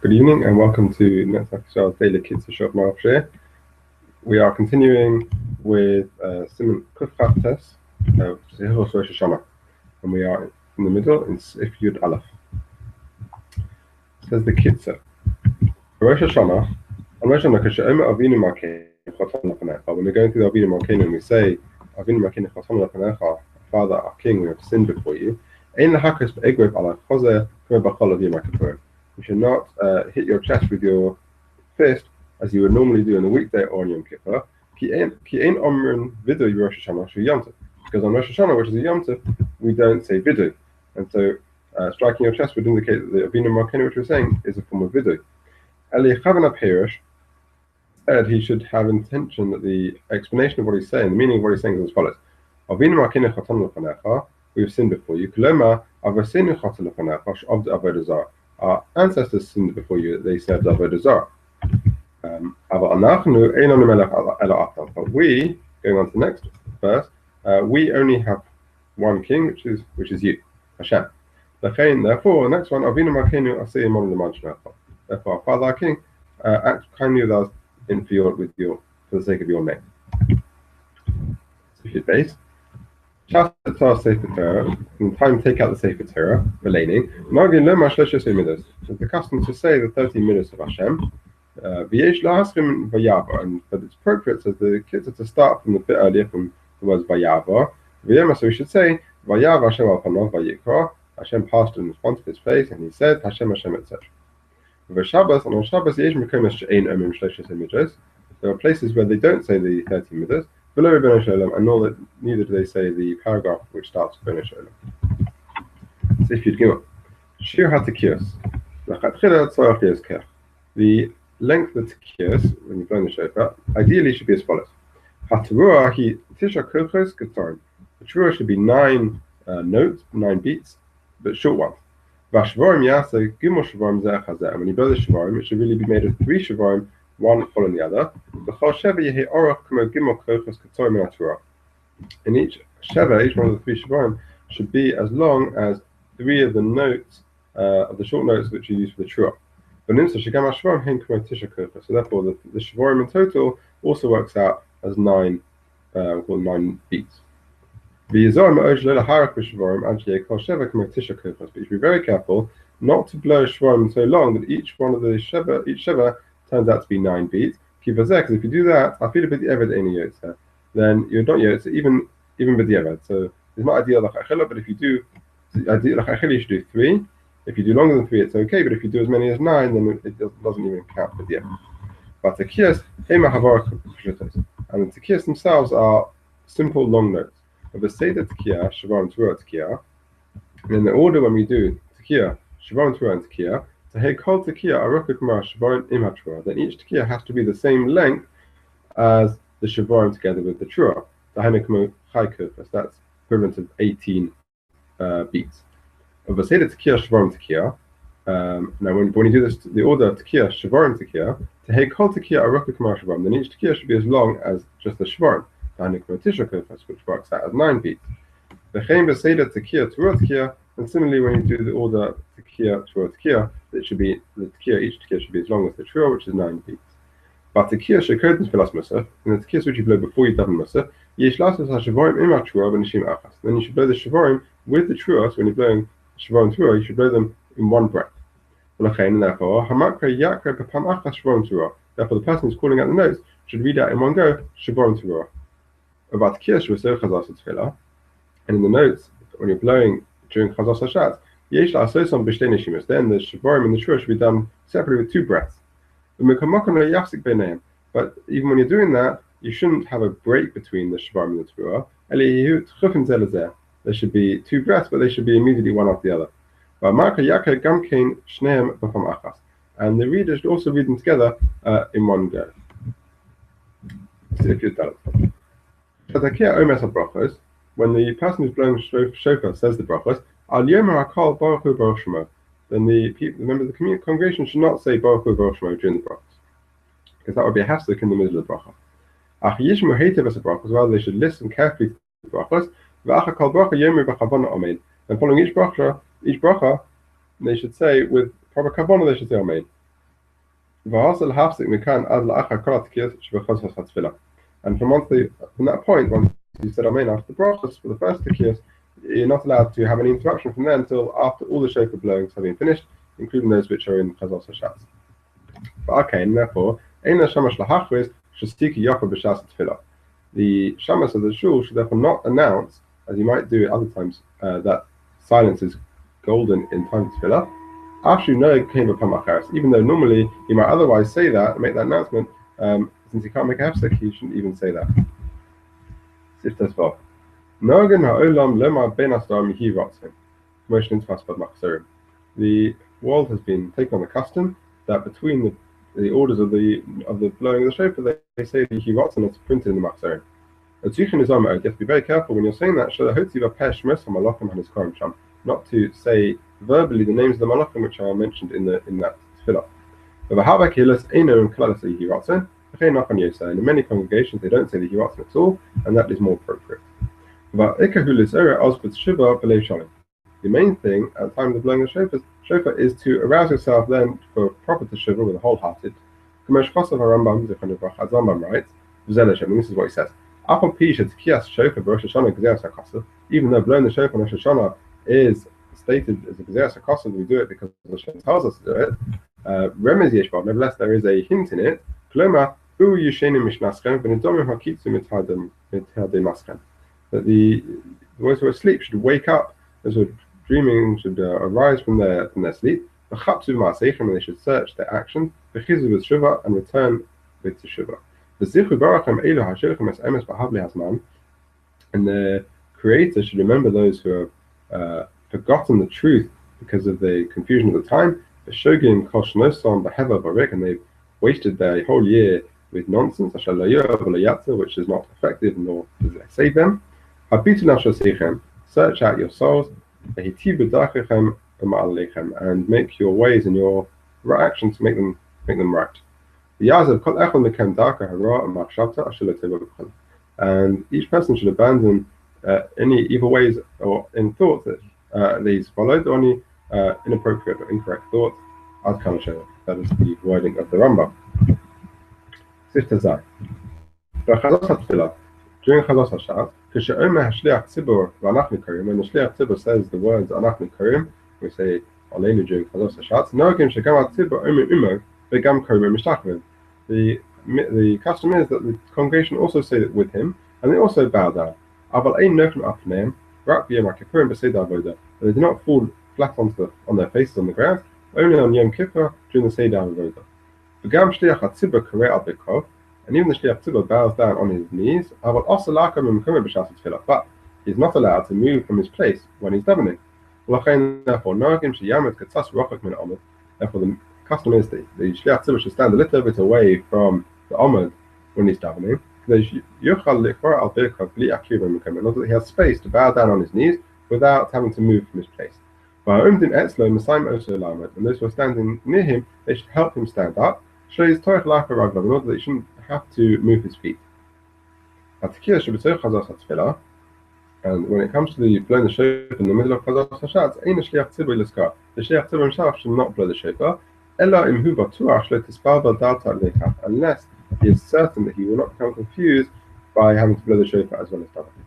Good evening and welcome to Netzach Daily Kitzur Shop Share. We are continuing with Siman Kufchates, which is Hilchos Rosh Hashanah, and we are in the middle in Sif Yud Aleph. It says the Kitzur. Rosh Hashanah, on Rosh Hashanah, when we're going through the Avinu Malkeinu and we say, Avinu Malkeinu Chotam Lefanecha, Father, our King, we have sinned before you. Ein lahakos be'egrev ala chozer k'mei b'chol of Yom HaKippurim. You should not hit your chest with your fist as you would normally do on a weekday or on Yom Kippur. Ki ein omrin vidu Rosh Hashanah shu Yom Tov. Because on Rosh Hashanah, which is a Yom Tov, we don't say vidu. And so striking your chest would indicate that the Avinu Malkeinu, which we're saying, is a form of vidu. Eli chavana perish, said he should have intention that the explanation of what he's saying, the meaning of what he's saying is as follows. Avinu Malkeinu chotam lefanecha, we have sinned before you. Koloma avasenu chotam lefanecha she'avdu avodah zarah. Our ancestors sinned before you, they served avodah zarah. But we, going on to the next verse, we only have one king, which is you, Hashem. Therefore, the next one, Avinu Malkeinu aseh imanu l'man shmecha. Therefore, our Father, our King, act kindly with us for the sake of your name. So if you base. From time take out the Sefer Torah, relating. It's the custom to say the 30 minutes of Hashem. But it's appropriate, says the Kitzur, to start from the bit earlier from the words Vayavar. So we should say Vayavar Hashem al panav vayikra. Hashem passed in front of his face and he said Hashem Hashem etc. With Shabbos, and on Shabbos there are places where they don't say the 30 minutes. Below Ribbon Shalom, and neither do they say the paragraph which starts with Ribbon Shalom. So if you'd give up, Shir HaTekiyos, the length of the Tekiyos, when you're blowing the shofar, ideally should be as follows. HaTeruah hi Tisha Kochos Ketzor. The Teruah should be 9 notes, 9 beats, but short ones. Vashvarim Yasa Gimel Shavarim Zeh Hazeh. And when you blow the Shavarim, it should really be made of 3 Shavarim, one following the other. In each Sheva, each one of the 3 Shavarim should be as long as 3 of the notes, of the short notes which are used for the Teruah. So therefore, the Shavarim in total also works out as 9, called 9 beats. But you should be very careful not to blow Shavarim so long that each one of the Sheva turns out to be 9 beats. Because if you do that, then you're not yotze, even with the eved. So it's not ideal like achila, but if you do ideal like achila, you should do 3. If you do longer than 3, it's okay. But if you do as many as 9, then it doesn't even count for the eved. But the tekiyos and the tekiyos themselves are simple long notes. Of the seder tekiyah, shavarim teruah tekiyah, and in the order when we do tekiyah, shavarim teruah and tekiyah. Then each tekiyah has to be the same length as the shavarim together with the teruah. That's equivalent of 18 beats. Of a seder tekiyah, shavarim tekiyah. Now, when you do this, the order of tekiyah, shavarim tekiyah, then each tekiyah should be as long as just the shavarim, which works out as 9 beats. And similarly, when you do the order tekiyah, teruah, tekiyah, each tekiyah should be as long as the teruah, which is 9 beats. But tekiyah shekodem tfilas musaf, and the tekiyah which you blow before you daven musaf, yesh lasos hashavarim im teruah v'nishim achas. Then you should blow the shavarim with the teruah. So when you're blowing shavarim teruah, you should blow them in one breath. And therefore, hamakre yakre b'pam achas shavarim teruah. Therefore, the person who's calling out the notes should read out in one go shavarim teruah. About tekiyah shvaseh chazas tefillah, and in the notes when you're blowing during chazas hashat, then the shavarim and the teruah should be done separately with 2 breaths. But even when you're doing that, you shouldn't have a break between the shavarim and the teruah. There should be 2 breaths, but they should be immediately one after the other. And the reader should also read them together in one go. When the person who's blowing shofar says the brachos, then the members of the congregation should not say Baruch Hu Baruch Shemo during the brachos, because that would be a hafsek in the middle of the bracha. Rather, they should listen carefully to the brachos. And following each bracha, they should say with proper kavanah, they should say Amen. And from that point, once you said Amen after the brachas for the first tekiyos, you're not allowed to have any interruption from there until after all the shofar blowings have been finished, including those which are in Chazos Hashatz. Okay, and therefore, Ein Shamash Lahachriz Shastiki Yaakov B'Shas Tefillah. The shamas of the shul should therefore not announce, as you might do at other times, that silence is golden in time to tefillah. Even though normally you might otherwise say that and make that announcement, since he can't make a hefsek, he shouldn't even say that. The world has been taken on the custom that between the orders of the blowing of the shofar, they say the Yihirotzen, and it's printed in the Machzorim. You have to be very careful when you're saying that, not to say verbally the names of the malachim which are mentioned in that tefillah. And in many congregations they don't say the Yihirotzen at all, and that is more appropriate. The main thing at the time of the blowing of the shofar is to arouse yourself then for proper teshuva with a wholehearted. Rambam writes, this is what he says. Even though blowing the shofar on Rosh Hashanah is stated as a Gezeras HaKosav, we do it because Hashem tells us to do it. Nevertheless, there is a hint in it. That those who are asleep should wake up, those who are dreaming should arise from their sleep. And they should search their actions, and return with teshuva. And the Creator should remember those who have forgotten the truth because of the confusion of the time. And they've wasted their whole year with nonsense, which is not effective nor does it save them. Search out your souls, and make your ways and your actions make them right. And each person should abandon any evil ways or in thoughts that he's followed, or any inappropriate or incorrect thoughts. That is the wording of the Rambam. During Chazos Hashatz, when the Shliach Tzibur says the words Anachnu Korim, we say Aleinu during Chazos Hashatz. The custom is that the congregation also say it with him, and they also bow down. But they do not fall flat on their faces on the ground, only on Yom Kippur during the Seder Avodah. And even the Shliach Tzibur bows down on his knees, but he's not allowed to move from his place when he's davening. Therefore, the custom is that the Shliach Tzibur should stand a little bit away from the Amud when he's davening, so that he has space to bow down on his knees without having to move from his place. And those who are standing near him, they should help him stand up, in order that he shouldn't have to move his feet. And when it comes to the blowing the shofar in the middle of Chazos Hashatz, the Shliach Tzibur himself should not blow the shofar, unless he is certain that he will not become confused by having to blow the shofar as well as davening.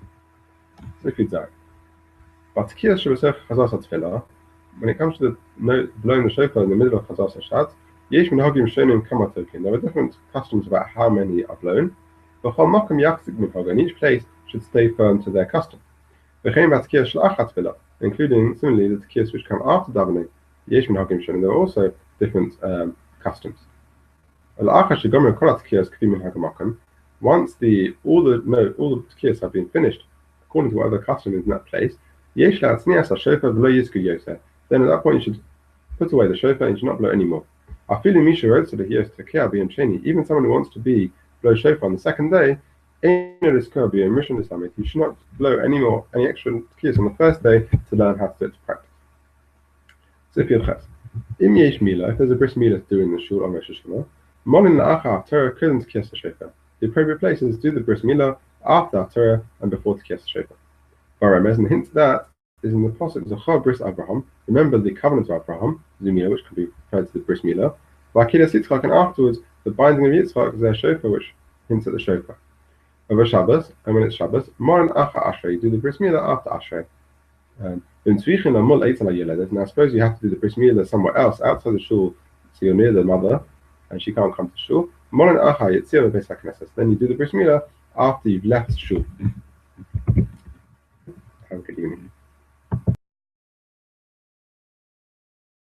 When it comes to blowing the shofar in the middle of Chazos Hashatz, there are different customs about how many are blown. And each place should stay firm to their custom. Including similarly the tekiyos which come after davening. There are also different customs. Once all the tekiyos have been finished, according to whatever custom is in that place, then at that point you should put away the shofar and you should not blow anymore. Even someone who wants to blow shofar on the second day, you should not blow any extra tekiyos on the first day to learn how to do it to practice. So if there's a bris milah to do in the shul on Rosh Hashanah, the appropriate place is to do the bris milah after Torah and before tekiyas shofar. And the hint to that is in the pasuk Zachar bris Abraham. Remember the covenant of Abraham, which can be referred to the bris milah. Vakidas Yitzchak, and afterwards the binding of Yitzchak is their shofar, which hints at the shofar. Over Shabbos, and when it's Shabbos, Moran Acha Ashrei, you do the bris milah after Ashrei. Now suppose you have to do the bris milah somewhere else, outside the shul, so you're near the mother, and she can't come to shul. Moran Acha Yitzir Beis HaKnesses. Then you do the bris milah after you've left shul.